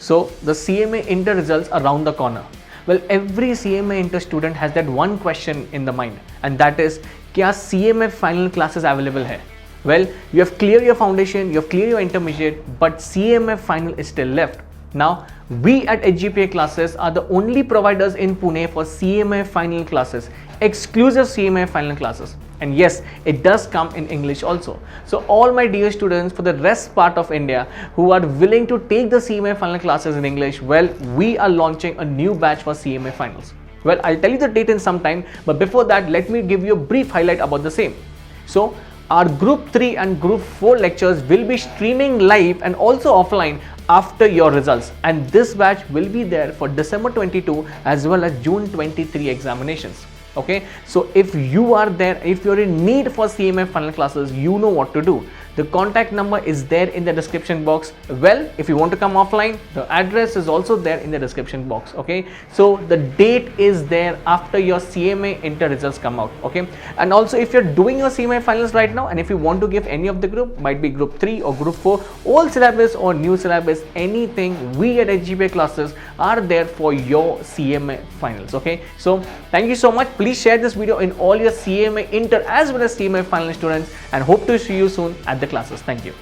So the CMA Inter results around the corner. Well, every CMA Inter student has that one question in the mind, and that is, क्या CMA final classes available है? Well, you have cleared your foundation, you have cleared your intermediate, but CMA final is still left. Now, we at HGPA Classes are the only providers in Pune for CMA final classes, exclusive CMA final classes. And yes, it does come in English also. So all my dear students for the rest part of India who are willing to take the CMA final classes in English, well, we are launching a new batch for CMA finals. Well, I'll tell you the date in some time, but before that, let me give you a brief highlight about the same. So our Group 3 and Group 4 lectures will be streaming live and also offline after your results, and this batch will be there for December 22 as well as June 23 examinations. Okay, so if you are there, if you're in need for CMA final classes, you know what to do. The contact number is there in the description box. Well, if you want to come offline, the address is also there in the description box. Okay, so the date is there after your CMA Inter results come out. Okay, and also if you're doing your CMA finals right now, and if you want to give any of the group, might be Group 3 or Group 4, old syllabus or new syllabus, anything, we at HGPA Classes are there for your CMA finals. Okay, so thank you so much. Please share this video in all your CMA Inter as well as CMA final students, and hope to see you soon at the classes. Thank you.